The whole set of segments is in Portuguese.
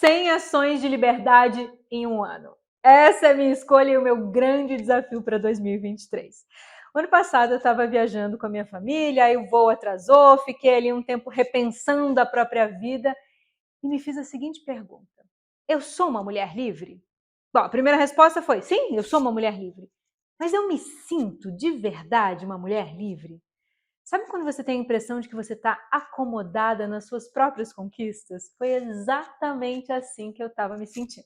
100 ações de liberdade em um ano. Essa é a minha escolha e o meu grande desafio para 2023. O ano passado eu estava viajando com a minha família, aí o voo atrasou, fiquei ali um tempo repensando a própria vida e me fiz a seguinte pergunta: eu sou uma mulher livre? Bom, a primeira resposta foi: sim, eu sou uma mulher livre. Mas eu me sinto de verdade uma mulher livre? Sabe quando você tem a impressão de que você está acomodada nas suas próprias conquistas? Foi exatamente assim que eu estava me sentindo.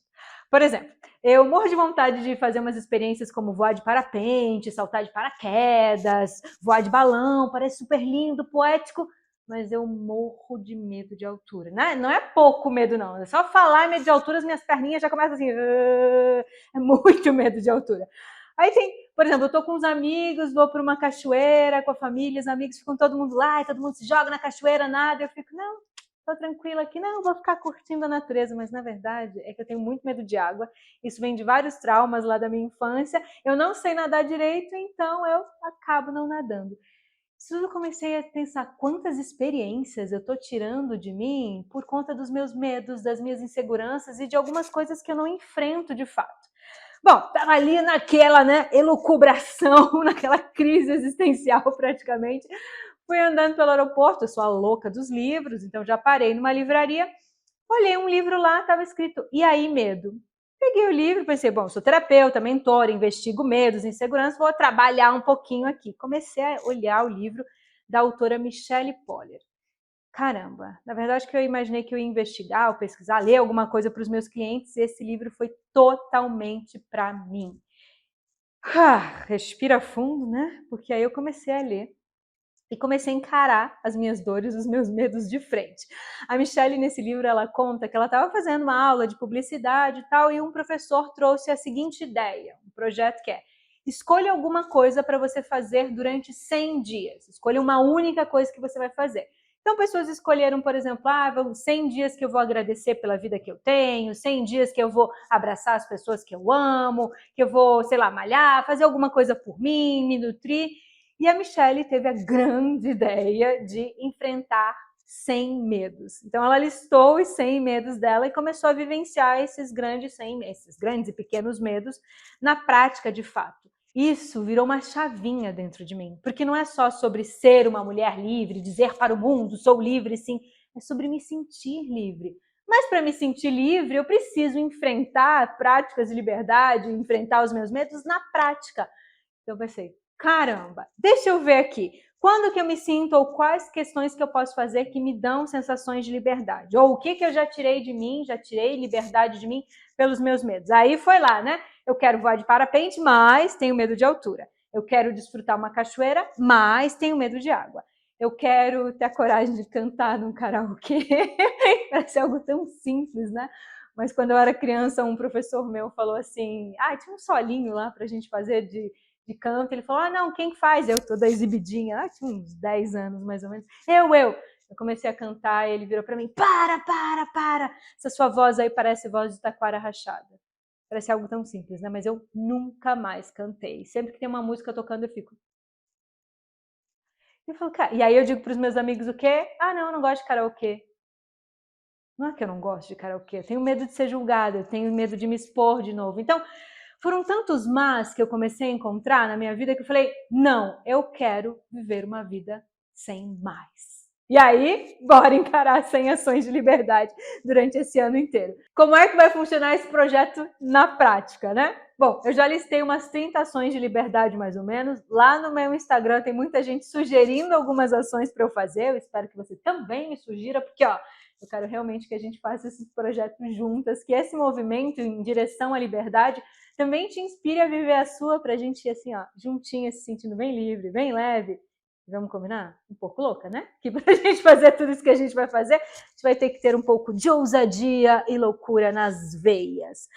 Por exemplo, eu morro de vontade de fazer umas experiências como voar de parapente, saltar de paraquedas, voar de balão, parece super lindo, poético, mas eu morro de medo de altura. Não é pouco medo, não. É só falar medo de altura, as minhas perninhas já começam assim. É muito medo de altura. Aí tem, por exemplo, eu tô com uns amigos, vou para uma cachoeira com a família, os amigos ficam todo mundo lá, e todo mundo se joga na cachoeira, nada, eu fico, não, tô tranquila aqui, não, vou ficar curtindo a natureza, mas na verdade é que eu tenho muito medo de água, isso vem de vários traumas lá da minha infância, eu não sei nadar direito, então eu acabo não nadando. Isso eu comecei a pensar quantas experiências eu tô tirando de mim por conta dos meus medos, das minhas inseguranças e de algumas coisas que eu não enfrento de fato. Bom, estava ali naquela, né, elucubração, naquela crise existencial praticamente. Fui andando pelo aeroporto, eu sou a louca dos livros, então já parei numa livraria, olhei um livro lá, estava escrito "E aí, medo?". Peguei o livro, pensei, bom, sou terapeuta, mentora, investigo medos, inseguranças, vou trabalhar um pouquinho aqui. Comecei a olhar o livro da autora Michelle Poller. Caramba, na verdade que eu imaginei que eu ia investigar, ou pesquisar, ler alguma coisa para os meus clientes, e esse livro foi totalmente para mim. Respira fundo, né? Porque aí eu comecei a ler e comecei a encarar as minhas dores, os meus medos de frente. A Michelle, nesse livro, ela conta que ela estava fazendo uma aula de publicidade e tal, e um professor trouxe a seguinte ideia, um projeto que é: escolha alguma coisa para você fazer durante 100 dias. Escolha uma única coisa que você vai fazer. Então, pessoas escolheram, por exemplo, 100 dias que eu vou agradecer pela vida que eu tenho, 100 dias que eu vou abraçar as pessoas que eu amo, que eu vou, sei lá, malhar, fazer alguma coisa por mim, me nutrir. E a Michelle teve a grande ideia de enfrentar 100 medos. Então, ela listou os 100 medos dela e começou a vivenciar esses grandes e pequenos medos na prática, de fato. Isso virou uma chavinha dentro de mim, porque não é só sobre ser uma mulher livre, dizer para o mundo, sou livre, sim, é sobre me sentir livre. Mas para me sentir livre, eu preciso enfrentar práticas de liberdade, enfrentar os meus medos na prática. Então eu pensei, caramba, deixa eu ver aqui. Quando que eu me sinto ou quais questões que eu posso fazer que me dão sensações de liberdade? Ou o que eu já tirei de mim, já tirei liberdade de mim pelos meus medos? Aí foi lá, né? Eu quero voar de parapente, mas tenho medo de altura. Eu quero desfrutar uma cachoeira, mas tenho medo de água. Eu quero ter a coragem de cantar num karaokê. Parece algo tão simples, né? Mas quando eu era criança, um professor meu falou assim: tinha um solinho lá pra gente fazer de canto, ele falou, não, quem faz? Eu toda exibidinha, tinha uns 10 anos mais ou menos, eu comecei a cantar e ele virou pra mim, para, essa sua voz aí parece voz de taquara rachada. Parece algo tão simples, né? Mas eu nunca mais cantei. Sempre que tem uma música tocando, eu fico. Eu falo, cara, e aí eu digo pros meus amigos o quê? Não, eu não gosto de karaokê. Não é que eu não gosto de karaokê, eu tenho medo de ser julgada, eu tenho medo de me expor de novo. Então, foram tantos mas que eu comecei a encontrar na minha vida que eu falei, não, eu quero viver uma vida sem mais. E aí, bora encarar 100 ações de liberdade durante esse ano inteiro. Como é que vai funcionar esse projeto na prática, né? Bom, eu já listei umas 30 ações de liberdade, mais ou menos. Lá no meu Instagram tem muita gente sugerindo algumas ações para eu fazer. Eu espero que você também me sugira, porque, eu quero realmente que a gente faça esses projetos juntas, que esse movimento em direção à liberdade também te inspire a viver a sua, pra gente ir assim, juntinha, se sentindo bem livre, bem leve. Vamos combinar? Um pouco louca, né? Que pra gente fazer tudo isso que a gente vai fazer, a gente vai ter que ter um pouco de ousadia e loucura nas veias.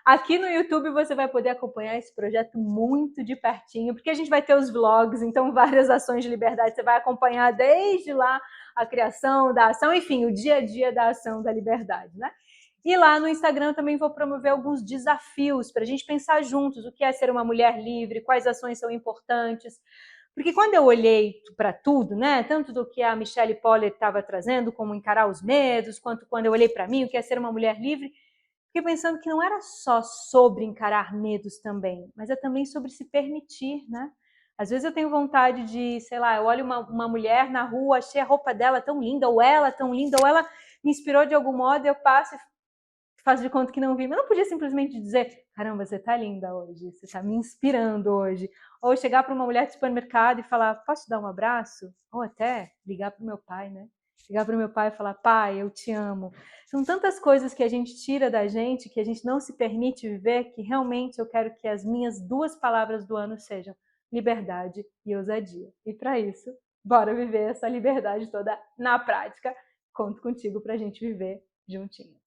Aqui no YouTube você vai poder acompanhar esse projeto muito de pertinho, porque a gente vai ter os vlogs, então várias ações de liberdade você vai acompanhar desde lá a criação da ação, enfim, o dia a dia da ação da liberdade, né? E lá no Instagram eu também vou promover alguns desafios para a gente pensar juntos o que é ser uma mulher livre, quais ações são importantes. Porque quando eu olhei para tudo, né, tanto do que a Michelle Poller estava trazendo, como encarar os medos, quanto quando eu olhei para mim, o que é ser uma mulher livre, fiquei pensando que não era só sobre encarar medos também, mas é também sobre se permitir, né? Às vezes eu tenho vontade de, sei lá, eu olho uma mulher na rua, achei a roupa dela tão linda, ou ela tão linda, ou ela me inspirou de algum modo, eu passo e faço de conta que não vi. Mas não podia simplesmente dizer, caramba, você tá linda hoje, você tá me inspirando hoje. Ou chegar para uma mulher de supermercado e falar, posso te dar um abraço? Ou até ligar para o meu pai, né? Ligar para o meu pai e falar, pai, eu te amo. São tantas coisas que a gente tira da gente, que a gente não se permite viver, que realmente eu quero que as minhas 2 palavras do ano sejam liberdade e ousadia. E para isso, bora viver essa liberdade toda na prática. Conto contigo para a gente viver juntinho.